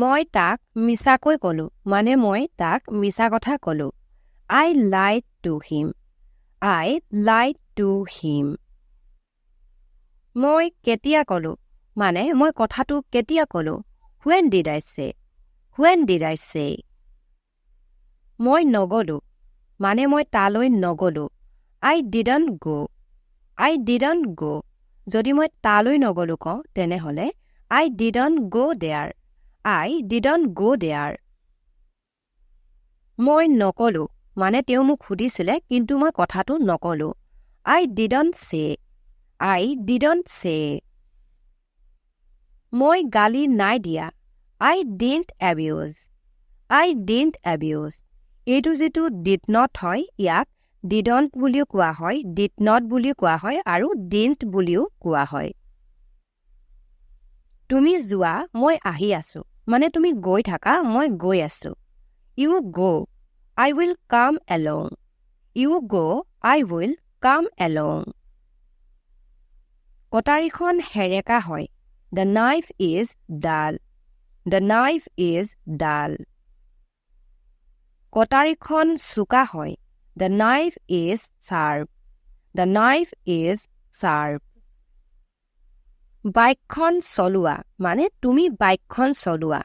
মই তাক মিছাকৈ ক'লো মানে মই তাক মিছা কথা ক'লো I lied to him I lied to him মই কেতিয়া ক'লো মানে মই কথাটো কেতিয়া ক'লো When did I say When did I say মই নগলো মানে মই তালৈ নগলো I didn't go I didn't go যদি মই তালৈ নগলো কওঁ তেনেহলে I didn't go there I didn't go there মই নকলো মানে তেওঁ মোক সুধিছিলে কিন্তু মই কথাটো নকলো I didn't say I didn't say মই গালি নাই দিয়া I didn't abuse I didn't abuse এইটো যেটো did not হয় ইয়াক didn't বুলিও কোৱা হয় did not বুলিও কোৱা হয় আৰু didn't বুলিও কোৱা হয় তুমি যোৱা মই আহি আছো মানে তুমি গৈ থাকা মই গৈ আছো You go I will come along You go I will come along কটাৰীখন হেৰেকা হয় The knife is dull The knife is dull কটাৰীখন চোকা হয় The knife is sharp The knife is sharp বাইকখন চলোৱা মানে তুমি বাইকখন চলোৱা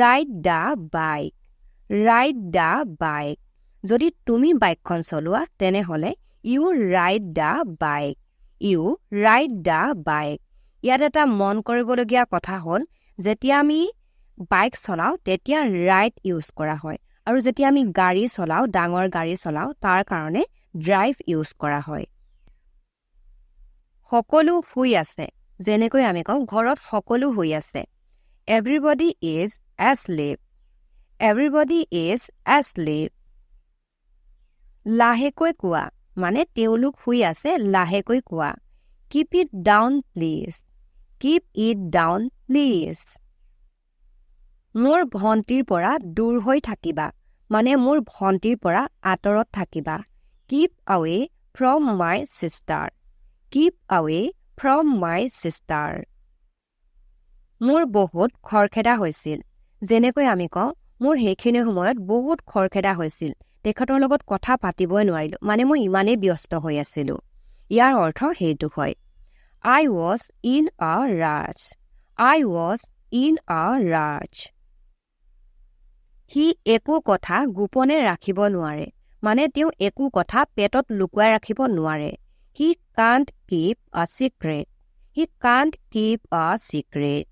Ride the bike Ride the bike যদি তুমি বাইকখন চলোৱা তেনেহলে You ride the bike You ride the bike ইয়াত এটা মন কৰিবলগীয়া কথা হ'ল যেতিয়া আমি বাইক চলাও তেতিয়া ride ইউজ কৰা হয় আৰু যেতিয়া আমি গাড়ী চলাও ডাঙৰ গাড়ী চলাও তাৰ কাৰণে drive ইউজ কৰা হয় সকলো শুই আছে যেনেকৈ আমি কওঁ ঘৰত সকলো শুই আছে Everybody is asleep Everybody is asleep লাহেকৈ কোৱা মানে তেওঁলোক শুই আছে লাহেকৈ কোৱা Keep it down please Keep it down please মোৰ ভন্তিৰ পৰা দূৰ হৈ থাকিবা মানে মোৰ ভন্তিৰ পৰা আঁতৰত থাকিবা Keep away from my sister Keep away from my sister মোৰ বহুত খৰখেদা হৈছিল যেনেকৈ আমি কওঁ মোৰ হেখিনি সময়ত বহুত খৰখেদা হৈছিল তেখেতৰ লগত কথা পাতিবই নোৱাৰিলো মানে মই ইমানেই ব্যস্ত হৈ আছিলো ইয়াৰ অৰ্থ হেতু হয় I was in a rush I was in a rush He একো কথা গোপনে ৰাখিব নোৱাৰে মানে তেওঁ একো কথা পেটত লুকুৱাই ৰাখিব নোৱাৰে He can't keep a secret He can't keep a secret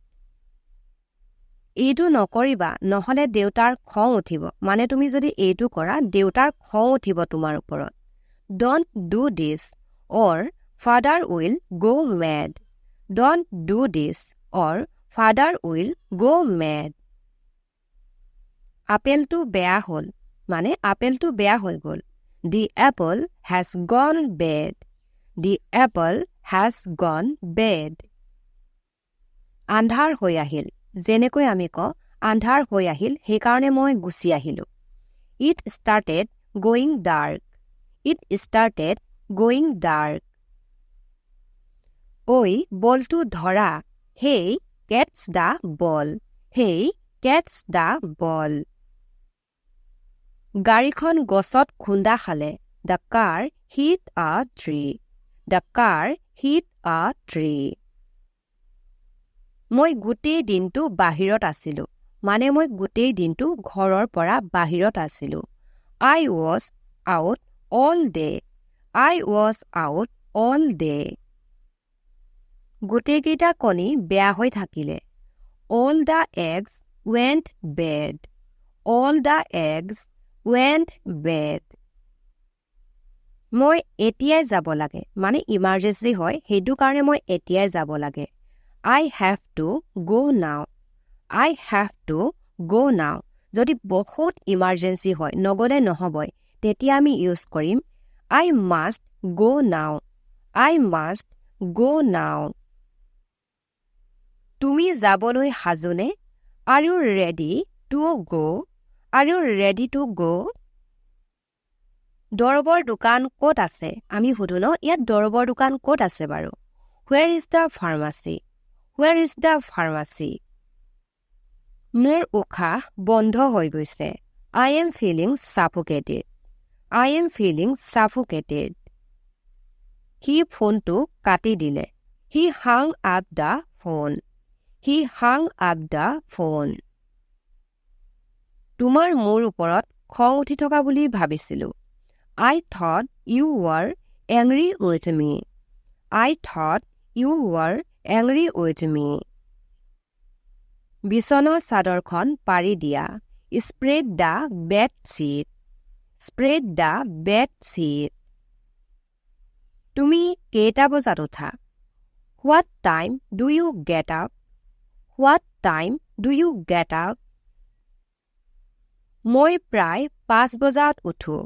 এইটো নকৰিবা নহলে দেউতাৰ খং উঠিব মানে তুমি যদি এইটো কৰা দেউতাৰ খং উঠিব তোমাৰ ওপৰত Don't do this or father will go mad Don't do this or father will go mad আপেলটো বেয়া হ'ল মানে আপেলটো বেয়া হৈ গ'ল The apple has gone bad The apple has gone bad আন্ধাৰ হৈ আহিল যেনেকৈ আমি কওঁ আন্ধাৰ হৈ আহিল সেইকাৰণে মই গুচি আহিলো It started going dark It started going dark ঐ বলটো ধৰা Hey catch the ball Hey catch the ball গাড়ীখন গছত খুন্দা খালে The car hit a tree The car hit a tree মই গোটেই দিনটো বাহিৰত আছিলো মানে মই গোটেই দিনটো ঘৰৰ পৰা বাহিৰত আছিলো I was out all day I was out all day গোটেই কেইটা কণী বেয়া হৈ থাকিলে All the eggs went bad All the eggs went bad মই এতিয়াই যাব লাগে মানে ইমাৰ্জেন্সি হয় হেতু কাৰণে মই এতিয়াই যাব লাগে I have to go now I have to go now যদি বহুত ইমাৰ্জেন্সি হয় নগলে নহবই তেতিয়া আমি ইউজ কৰিম I must go now I must go now তুমি যাবলৈ হাজুনে Are you ready to go Are you ready to go দৰবৰ দোকান ক'ত আছে আমি সুধো ন ইয়াত দৰবৰ দোকান ক'ত আছে বাৰু Where is the pharmacy Where is the pharmacy মোৰ উশাহ বন্ধ হৈ গৈছে। I am feeling suffocated. I am feeling suffocated. সি ফোনটো কাটি দিলে। He hung up the phone. He hung up the phone. তোমাৰ মোৰ ওপৰত খং উঠি থকা বুলি ভাবিছিলো। I thought you were angry with me. I thought you were angry with me. বিছনা চাদৰখন পাৰি দিয়া। Spread the bed sheet. Spread the bed sheet. তুমি কেইটা বজাত উঠা? What time do you get up? What time do you get up? মই প্ৰায় 5 বজাত উঠো।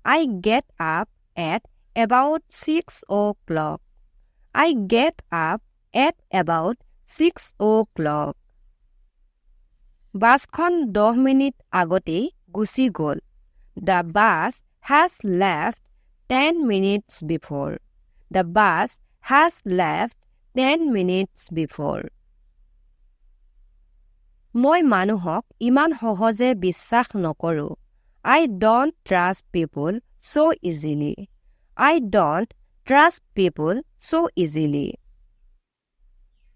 I get up at about 6 o'clock. I get up at about 6 o'clock. বাছখন 10 minute আগতেই গুচি গ'ল। The bus has left 10 minutes before. The bus has left 10 minutes before. মই মানুহক ইমান সহজে বিশ্বাস নকৰো। I don't trust people so easily. I don't trust people so easily.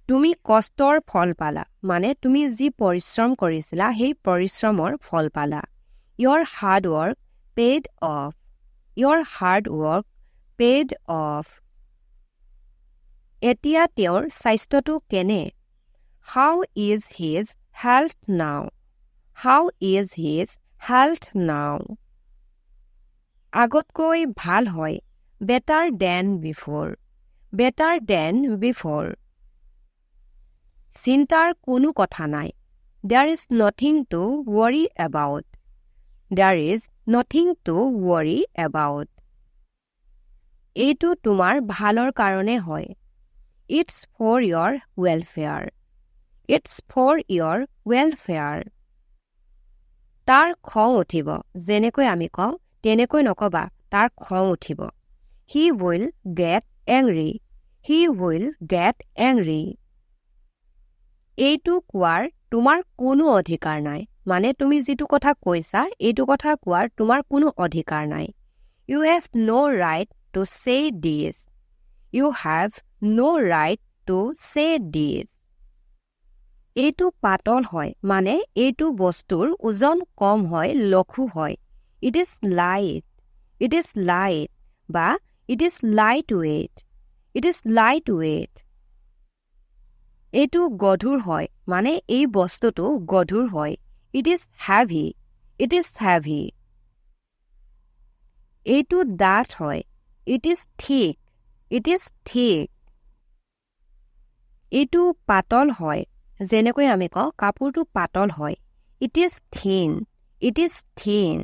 তুমি কষ্টৰ ফল পালা, মানে তুমি যি পৰিশ্ৰম কৰিছিলা সেই পৰিশ্ৰমৰ ফল পালা। Your hard work paid off. Your hard work paid off. এতিয়া তেওঁৰ স্বাস্থ্যটো কেনে? How is his health now? How is his health now? আগতকৈ ভাল হয়। Better than before. Better than before. চিন্তাৰ কোনো কথা নাই। There is nothing to worry about. There is nothing to worry about. এইটো তোমাৰ ভালৰ কাৰণে হয়। It's for your welfare. It's for your welfare. তাৰ খং উঠিব। যেনেকৈ আমি কওঁ তেনেকৈ নকবা, তাৰ খং উঠিব। He will get angry. He will get angry. এইটো কোৱাৰ তোমাৰ কোনো অধিকাৰ নাই, মানে তুমি যিটো কথা কৈছা এইটো কথা কোৱাৰ তোমাৰ কোনো অধিকাৰ নাই। You have no right to say this. You have no right to say this. এইটো পাতল হয়, মানে এইটো বস্তুৰ ওজন কম হয়, লঘু হয়। It is light. It is light. বা it is lightweight. It is lightweight. এইটো গধুৰ হয়, মানে এই বস্তুটো গধুৰ হয়। It is heavy. It is heavy. এইটো ডাঠ হয়। It is thick. It is thick. এইটো পাতল হয়। যেনেকৈ আমি কওঁ কাপোৰটো পাতল হয়। It is thin. It is thin.